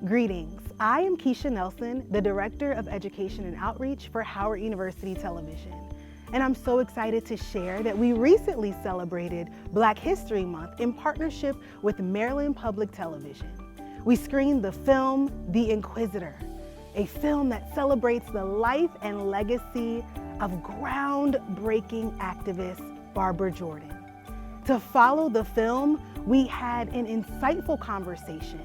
Greetings, I am Keisha Nelson, the Director of Education and Outreach for Howard University Television. And I'm so excited to share that we recently celebrated Black History Month in partnership with Maryland Public Television. We screened the film, The Inquisitor, a film that celebrates the life and legacy of groundbreaking activist Barbara Jordan. To follow the film, we had an insightful conversation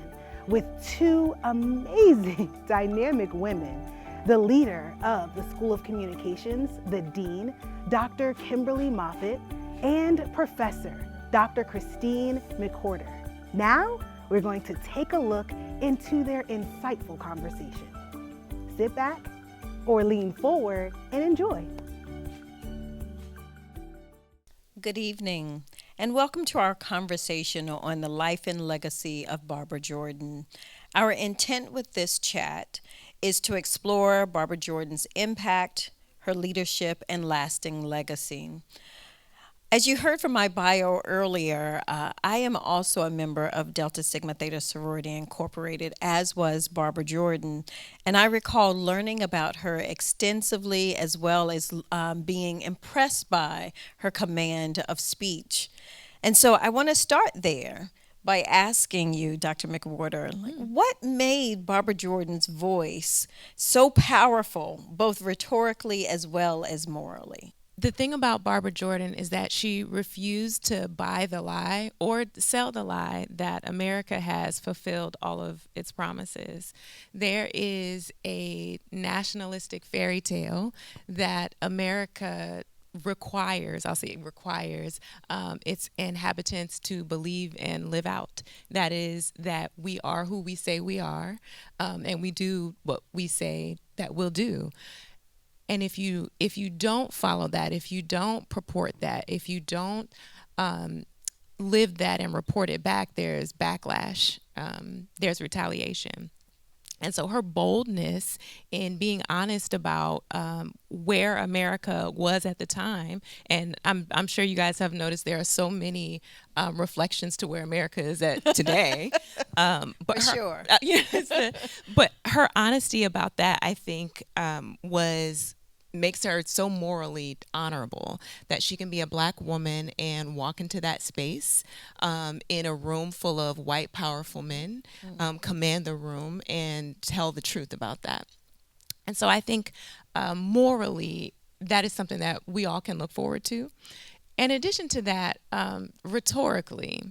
with two amazing dynamic women, the leader of the School of Communications, the Dean, Dr. Kimberly Moffitt, and Professor Dr. Christine McWhorter. Now, we're going to take a look into their insightful conversation. Sit back or lean forward and enjoy. Good evening, and welcome to our conversation on the life and legacy of Barbara Jordan. Our intent with this chat is to explore Barbara Jordan's impact, her leadership, and lasting legacy. As you heard from my bio earlier, I am also a member of Delta Sigma Theta Sorority Incorporated, as was Barbara Jordan, and I recall learning about her extensively as well as being impressed by her command of speech. And so I want to start there by asking you, Dr. McWhorter, what made Barbara Jordan's voice so powerful, both rhetorically as well as morally? The thing about Barbara Jordan is that she refused to buy the lie or sell the lie that America has fulfilled all of its promises. There is a nationalistic fairy tale that America requires its inhabitants to believe and live out. That is that we are who we say we are, and we do what we say that we'll do. And if you don't follow that, if you don't purport that, if you don't live that and report it back, there's backlash, there's retaliation. And so her boldness in being honest about where America was at the time, and I'm sure you guys have noticed there are so many reflections to where America is at today. For sure. But her honesty about that, I think, makes her so morally honorable that she can be a Black woman and walk into that space in a room full of white, powerful men, command the room and tell the truth about that. And so I think morally, that is something that we all can look forward to. In addition to that, rhetorically,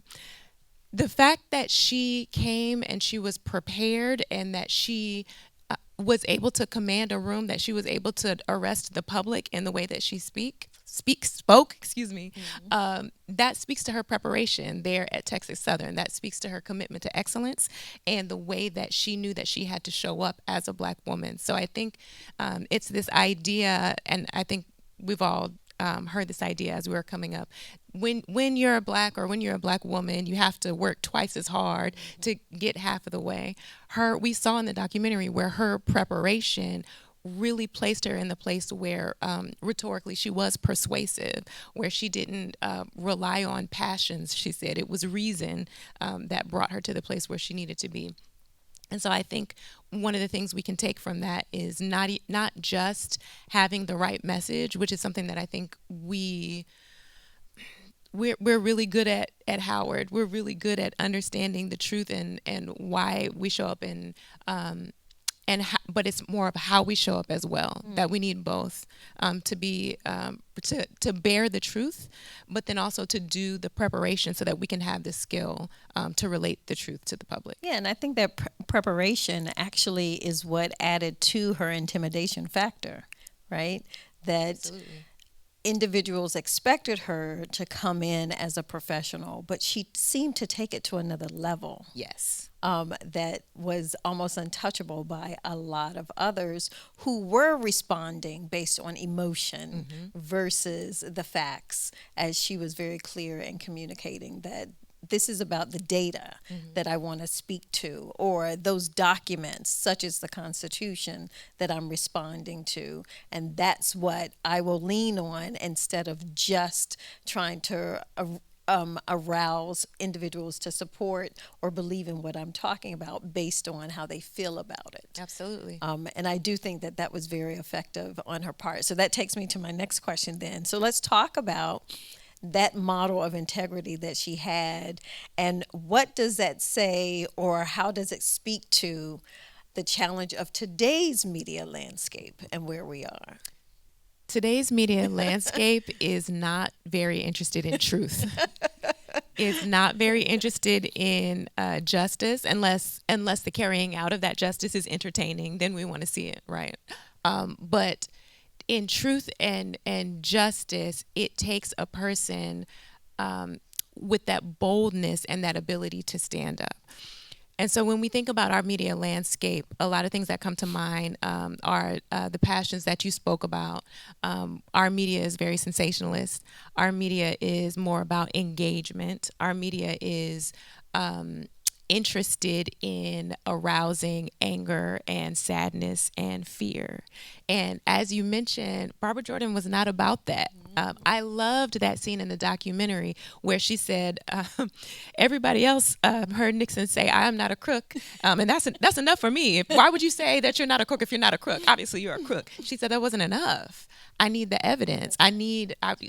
the fact that she came and she was prepared and that she was able to command a room, that she was able to arrest the public in the way that she spoke, that speaks to her preparation there at Texas Southern. That speaks to her commitment to excellence and the way that she knew that she had to show up as a Black woman. So I think it's this idea, and I think we've all heard this idea as we were coming up. When you're a Black or when you're a Black woman, you have to work twice as hard to get half of the way. We saw in the documentary where her preparation really placed her in the place where rhetorically she was persuasive, where she didn't rely on passions, she said. It was reason that brought her to the place where she needed to be. And so I think one of the things we can take from that is not just having the right message, which is something that I think we're really good at Howard. We're really good at understanding the truth and why we show up but it's more of how we show up as well. That we need both to be to bear the truth, but then also to do the preparation so that we can have the skill to relate the truth to the public. Yeah, and I think that preparation actually is what added to her intimidation factor, right? That Absolutely. Individuals expected her to come in as a professional, but she seemed to take it to another level. Yes. That was almost untouchable by a lot of others who were responding based on emotion versus the facts, as she was very clear in communicating that this is about the data that I want to speak to, or those documents, such as the Constitution, that I'm responding to. And that's what I will lean on instead of just trying to arouse individuals to support or believe in what I'm talking about based on how they feel about it. Absolutely. And I do think that that was very effective on her part. So that takes me to my next question then. So let's talk about that model of integrity that she had, and what does that say, or how does it speak to the challenge of today's media landscape and where we are? Today's media landscape is not very interested in truth. Is not very interested in justice unless the carrying out of that justice is entertaining. Then we want to see it, right? But in truth and justice, it takes a person with that boldness and that ability to stand up. And so when we think about our media landscape, a lot of things that come to mind are the passions that you spoke about. Our media is very sensationalist. Our media is more about engagement. Our media is interested in arousing anger and sadness and fear. And as you mentioned, Barbara Jordan was not about that. I loved that scene in the documentary where she said, everybody else heard Nixon say, "I am not a crook." And that's enough for me. Why would you say that you're not a crook if you're not a crook? Obviously, you're a crook. She said that wasn't enough. I need the evidence.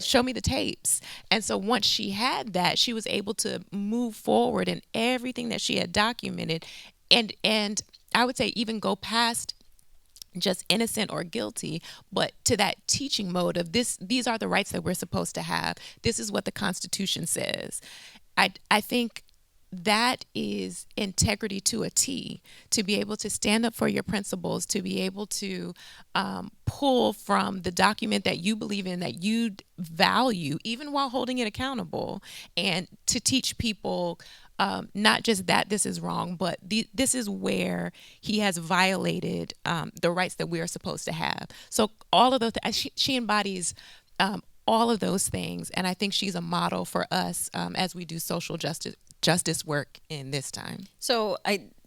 Show me the tapes. And so once she had that, she was able to move forward in everything that she had documented. And I would say even go past just innocent or guilty, but to that teaching mode of these are the rights that we're supposed to have. This is what the Constitution says. I think that is integrity to a T, to be able to stand up for your principles, to be able to pull from the document that you believe in, that you value, even while holding it accountable, and to teach people not just that this is wrong, but this is where he has violated the rights that we are supposed to have. So all of those, she embodies all of those things, and I think she's a model for us as we do social justice work in this time. So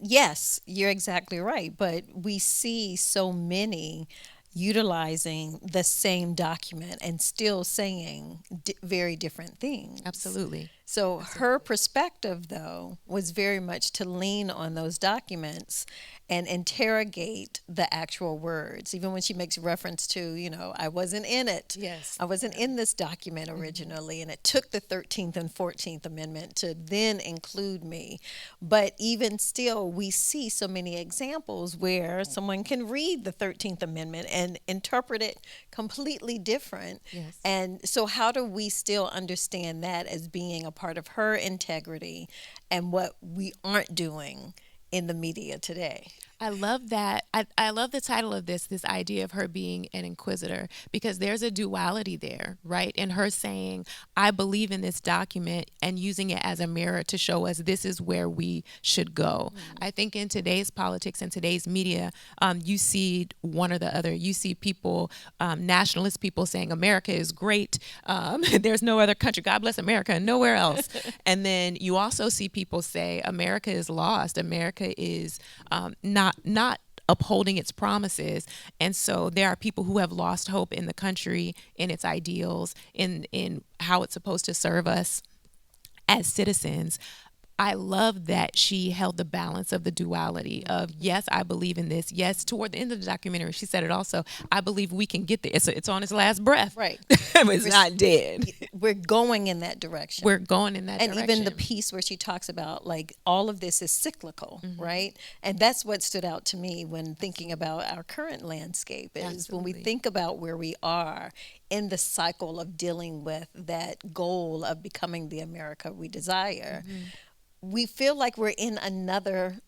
yes, you're exactly right, but we see so many utilizing the same document and still saying very different things. Absolutely. So her perspective, though, was very much to lean on those documents and interrogate the actual words. Even when she makes reference to, I wasn't in it. Yes. I wasn't in this document originally, and it took the 13th and 14th Amendment to then include me. But even still, we see so many examples where someone can read the 13th Amendment and interpret it completely different. Yes. And so how do we still understand that as being a part of her integrity and what we aren't doing in the media today? I love that. I love the title of this idea of her being an inquisitor, because there's a duality there, right? In her saying, I believe in this document, and using it as a mirror to show us this is where we should go. I think in today's politics and today's media, you see one or the other. You see people, nationalist people saying America is great. There's no other country. God bless America, nowhere else. And then you also see people say America is lost. America is not upholding its promises. And so there are people who have lost hope in the country, in its ideals, in how it's supposed to serve us as citizens. I love that she held the balance of the duality of, yes, I believe in this. Yes, toward the end of the documentary, she said it also, I believe we can get there. It's on its last breath. Right. It's not dead. We're going in that direction. We're going in that and direction. even the piece where she talks about all of this is cyclical, right? And that's what stood out to me when thinking about our current landscape is Absolutely. when we think about where we are in the cycle of dealing with that goal of becoming the America we desire. We feel like we're in another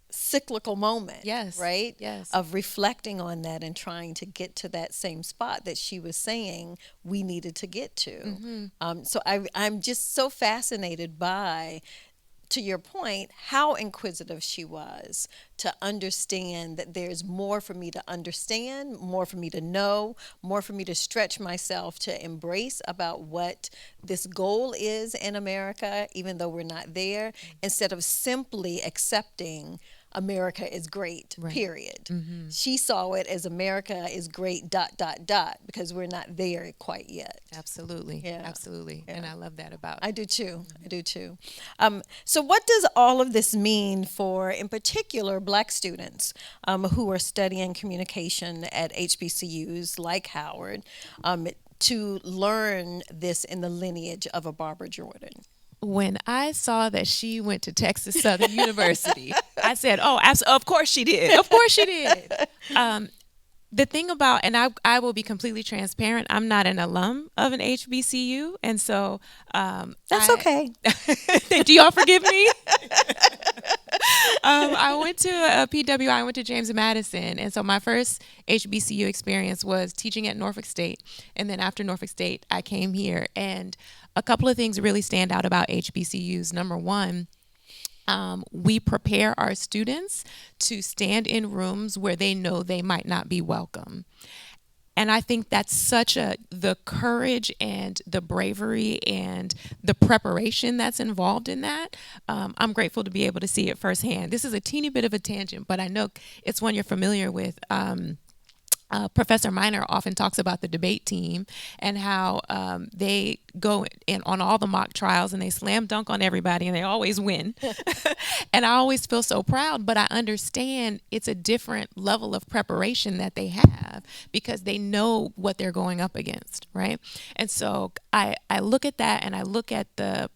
cyclical moment, Yes. right? Yes. Of reflecting on that and trying to get to that same spot that she was saying we needed to get to. So I'm just so fascinated by, to your point, how inquisitive she was to understand that there's more for me to understand, more for me to know, more for me to stretch myself to embrace about what this goal is in America, even though we're not there, instead of simply accepting America is great, Right. period. She saw it as America is great, dot, dot, dot, because we're not there quite yet. Absolutely. Yeah. Absolutely. And Yeah. I love that about I do too. I do too. So, what does all of this mean for, in particular, Black students who are studying communication at HBCUs like Howard to learn this in the lineage of a Barbara Jordan? when I saw that she went to Texas Southern University, I said, "Oh, of course she did. Of course she did." The thing about, and I will be completely transparent, I'm not an alum of an HBCU, and so That's okay. Do y'all forgive me? I went to a PWI. I went to James Madison, and so my first HBCU experience was teaching at Norfolk State, and then after Norfolk State, I came here, and a couple of things really stand out about HBCUs. Number one, we prepare our students to stand in rooms where they know they might not be welcome. And I think that's the courage and the bravery and the preparation that's involved in that. I'm grateful to be able to see it firsthand. This is a teeny bit of a tangent, but I know it's one you're familiar with. Professor Miner often talks about the debate team and how they go in on all the mock trials and they slam dunk on everybody and they always win. And I always feel so proud, but I understand it's a different level of preparation that they have because they know what they're going up against, right? And so I look at that and I look at the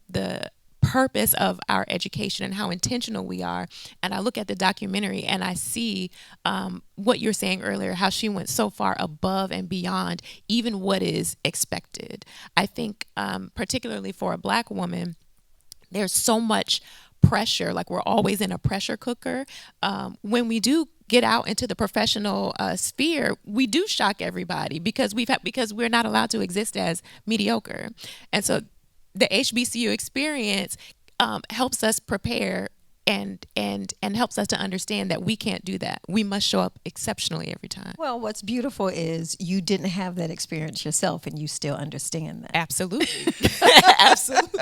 purpose of our education and how intentional we are. And I look at the documentary and I see what you're saying earlier, how she went so far above and beyond even what is expected. I think particularly for a Black woman, there's so much pressure, like we're always in a pressure cooker. When we do get out into the professional sphere, we do shock everybody because we're not allowed to exist as mediocre. And so the HBCU experience helps us prepare and helps us to understand that we can't do that. We must show up exceptionally every time. Well, what's beautiful is you didn't have that experience yourself and you still understand that. Absolutely. Absolutely.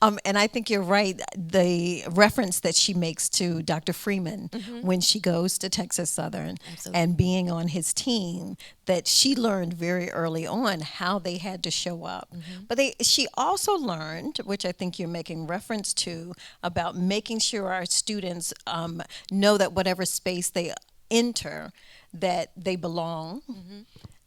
And I think you're right. The reference that she makes to Dr. Freeman when she goes to Texas Southern and being on his team, that she learned very early on how they had to show up. But she also learned, which I think you're making reference to, about making sure our students know that whatever space they enter, that they belong,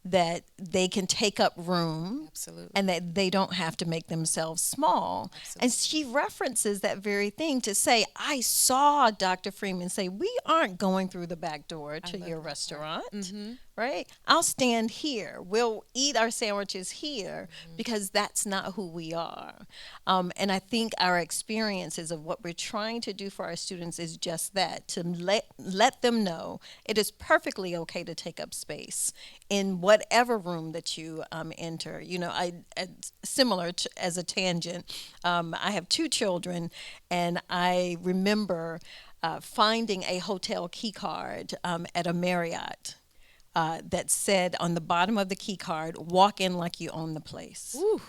that they can take up room, Absolutely. and that they don't have to make themselves small. Absolutely. And she references that very thing to say, I saw Dr. Freeman say, we aren't going through the back door to your restaurant, right? I'll stand here. We'll eat our sandwiches here because that's not who we are. And I think our experiences of what we're trying to do for our students is just that, to let them know it is perfectly okay to take up space in whatever room that you enter. You know, similar to, as a tangent, I have two children, and I remember finding a hotel key card at a Marriott that said on the bottom of the key card, walk in like you own the place. Ooh,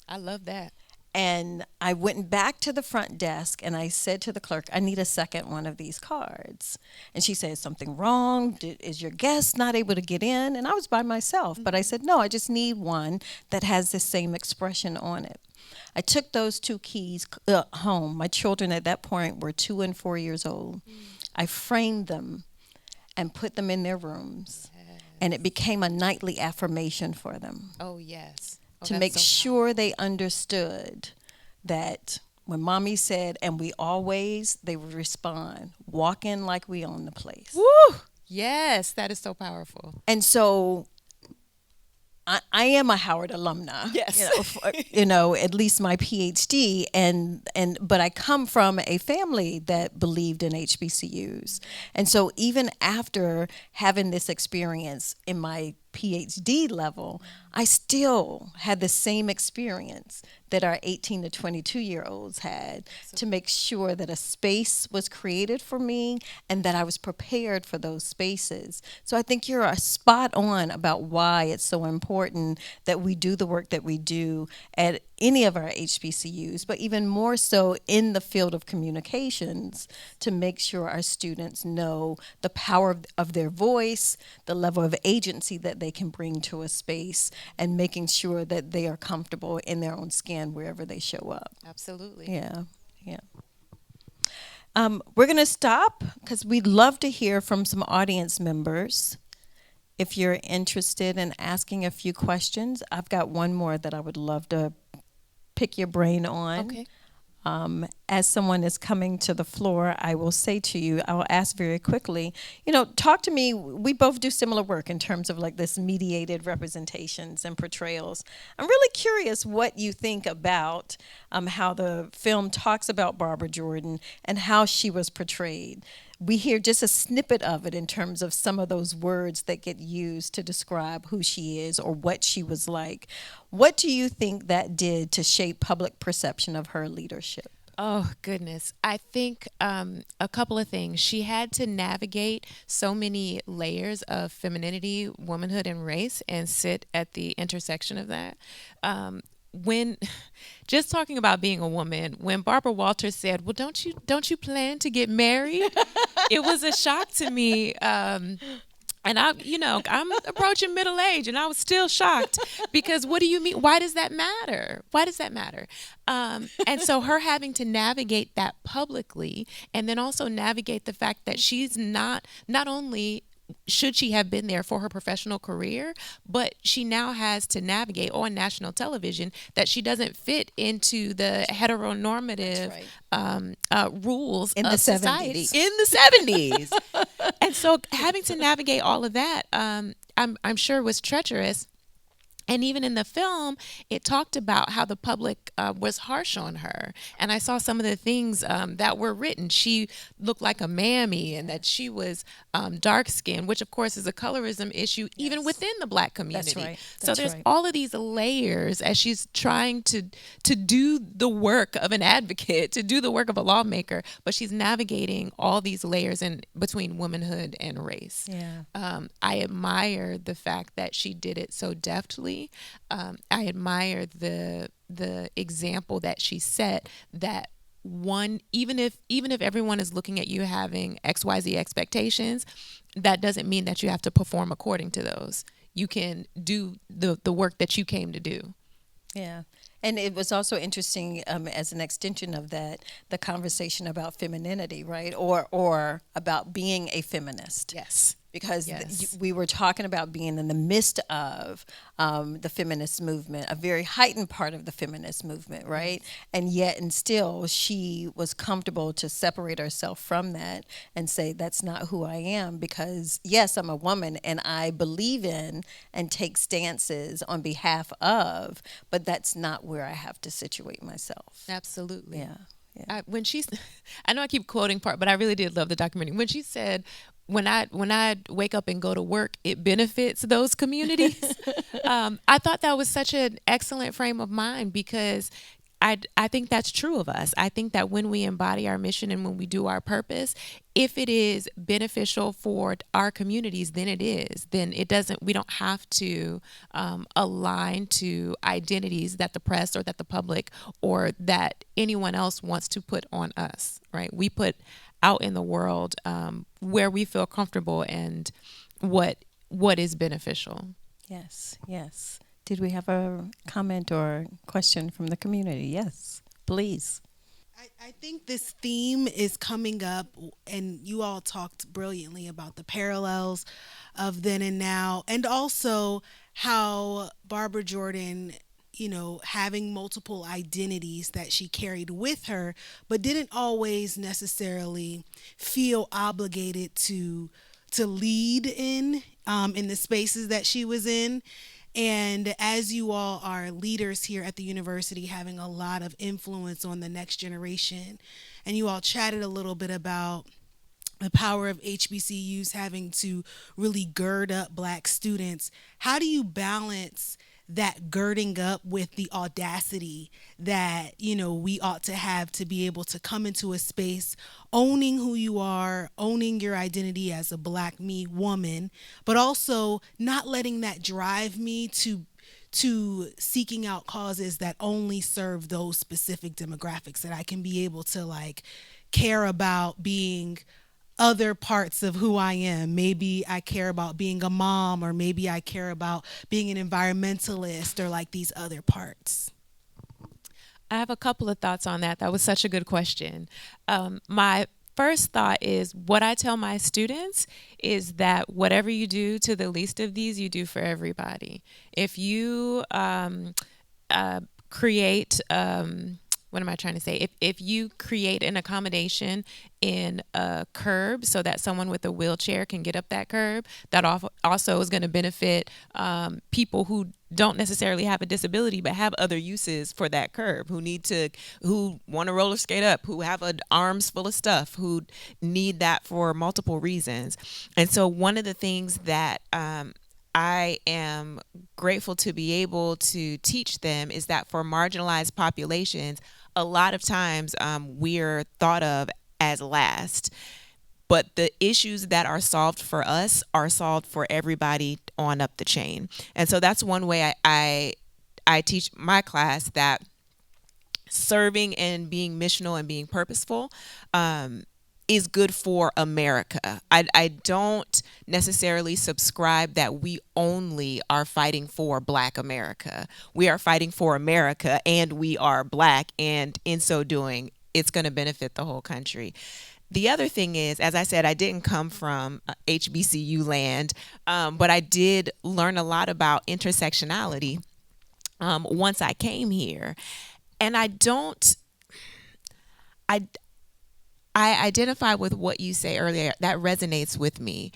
I love that. And I went back to the front desk and I said to the clerk, I need a second one of these cards. And she said, is something wrong? Is your guest not able to get in? And I was by myself, but I said, no, I just need one that has the same expression on it. I took those two keys home. My children at that point were 2 and 4 years old. I framed them and put them in their rooms. Yes. And it became a nightly affirmation for them. Oh, yes. To make sure they understood that when mommy said, and we always, they would respond, walk in like we own the place. Woo! Yes, that is so powerful. And so I am a Howard alumna. Yes. At least my PhD, but I come from a family that believed in HBCUs. And so even after having this experience in my PhD level, I still had the same experience that our 18 to 22-year-olds had, to make sure that a space was created for me and that I was prepared for those spaces. So I think you're spot on about why it's so important that we do the work that we do at any of our HBCUs, but even more so in the field of communications, to make sure our students know the power of their voice, the level of agency that they can bring to a space, and making sure that they are comfortable in their own skin wherever they show up. Absolutely. Yeah, yeah. We're going to stop because we'd love to hear from some audience members. If you're interested in asking a few questions, I've got one more that I would love to pick your brain on. Okay. As someone is coming to the floor, I will say to you, I will ask very quickly, talk to me. We both do similar work in terms of like this mediated representations and portrayals. I'm really curious what you think about how the film talks about Barbara Jordan and how she was portrayed. We hear just a snippet of it in terms of some of those words that get used to describe who she is or what she was like. What do you think that did to shape public perception of her leadership? Oh, goodness. I think a couple of things. She had to navigate so many layers of femininity, womanhood, and race, and sit at the intersection of that. When just talking about being a woman, when Barbara Walters said, "Well, don't you plan to get married?" It was a shock to me. And I'm approaching middle age, and I was still shocked because what do you mean? Why does that matter? Why does that matter? And so her having to navigate that publicly, and then also navigate the fact that she's not only should she have been there for her professional career, but she now has to navigate on national television that she doesn't fit into the heteronormative rules in of the society 70s. in the 70s. And so having to navigate all of that, I'm sure was treacherous. And even in the film, it talked about how the public was harsh on her. And I saw some of the things that were written. She looked like a mammy, and that she was dark-skinned, which, of course, is a colorism issue even within the Black community. That's right. So there's all of these layers as she's trying to do the work of an advocate, to do the work of a lawmaker, but she's navigating all these layers in between womanhood and race. Yeah. I admire the fact that she did it so deftly. I admire the example that she set, that even if everyone is looking at you having XYZ expectations, that doesn't mean that you have to perform according to those. You can do the work that you came to do. Yeah. And it was also interesting, as an extension of that, the conversation about femininity, right? Or about being a feminist. Yes. Because we were talking about being in the midst of the feminist movement, a very heightened part of the feminist movement, right? And yet and still she was comfortable to separate herself from that and say, that's not who I am, because yes, I'm a woman and I believe in and take stances on behalf of, but that's not where I have to situate myself. Absolutely. Yeah. When she's, I know I keep quoting part, but I really did love the documentary. When she said, when I wake up and go to work, it benefits those communities. I thought that was such an excellent frame of mind, because I think that's true of us. I think that when we embody our mission and when we do our purpose, if it is beneficial for our communities, then it is. Then we don't have to align to identities that the press or that the public or that anyone else wants to put on us, right? We put out in the world where we feel comfortable and what is beneficial. Yes, yes. Did we have a comment or question from the community? Yes, please. I think this theme is coming up, and you all talked brilliantly about the parallels of then and now, and also how Barbara Jordan, having multiple identities that she carried with her, but didn't always necessarily feel obligated to lead in the spaces that she was in. And as you all are leaders here at the university, having a lot of influence on the next generation, and you all chatted a little bit about the power of HBCUs having to really gird up Black students. How do you balance that girding up with the audacity that, we ought to have to be able to come into a space owning who you are, owning your identity as a Black me woman, but also not letting that drive me to seeking out causes that only serve those specific demographics, that I can be able to care about being other parts of who I am. Maybe I care about being a mom, or maybe I care about being an environmentalist, or these other parts. I have a couple of thoughts on that. That was such a good question. My first thought is, what I tell my students is that whatever you do to the least of these, you do for everybody. If you create what am I trying to say? If you create an accommodation in a curb so that someone with a wheelchair can get up that curb, that also is going to benefit people who don't necessarily have a disability but have other uses for that curb, who want to roller skate up, who have arms full of stuff, who need that for multiple reasons. And so one of the things that I am grateful to be able to teach them is that for marginalized populations, a lot of times we're thought of as last. But the issues that are solved for us are solved for everybody on up the chain. And so that's one way I teach my class, that serving and being missional and being purposeful is good for America. I don't necessarily subscribe that we only are fighting for Black America. We are fighting for America, and we are Black, and in so doing, it's going to benefit the whole country. The other thing is, as I said, I didn't come from HBCU land, but I did learn a lot about intersectionality once I came here. And I identify with what you say earlier. That resonates with me.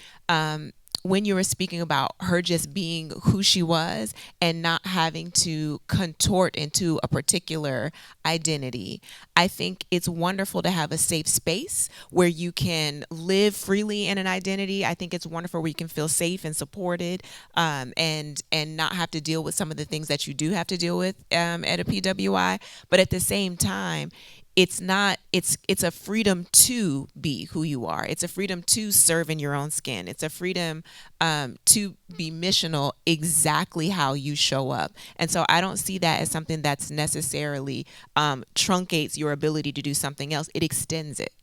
When you were speaking about her just being who she was and not having to contort into a particular identity, I think it's wonderful to have a safe space where you can live freely in an identity. I think it's wonderful where you can feel safe and supported, and not have to deal with some of the things that you do have to deal with at a PWI. But at the same time, it's a freedom to be who you are. It's a freedom to serve in your own skin. It's a freedom to be missional exactly how you show up. And so I don't see that as something that's necessarily truncates your ability to do something else. It extends it.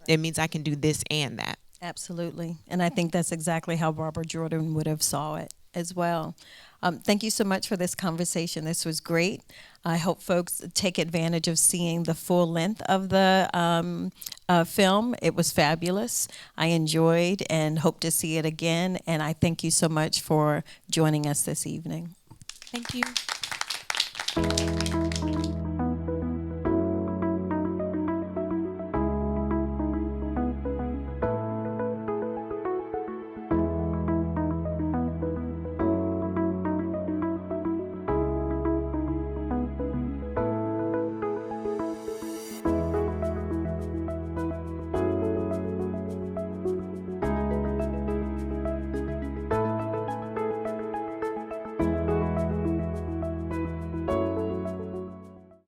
It means I can do this and that. Absolutely. And I think that's exactly how Barbara Jordan would have saw it as well. Thank you so much for this conversation. This was great. I hope folks take advantage of seeing the full length of the film. It was fabulous. I enjoyed and hope to see it again. And I thank you so much for joining us this evening. Thank you.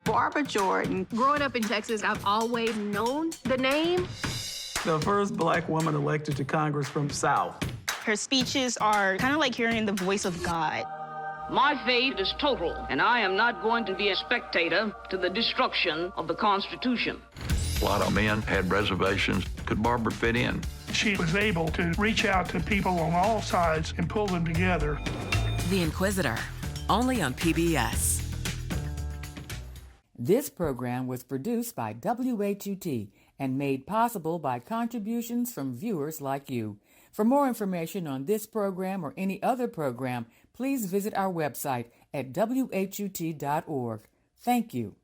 Barbara Jordan. Growing up in Texas, I've always known the name. The first Black woman elected to Congress from the South. Her speeches are kind of like hearing the voice of God. My faith is total, and I am not going to be a spectator to the destruction of the Constitution. A lot of men had reservations. Could Barbara fit in? She was able to reach out to people on all sides and pull them together. The Inquisitor, only on PBS. This program was produced by WHUT and made possible by contributions from viewers like you. For more information on this program or any other program, please visit our website at WHUT.org. Thank you.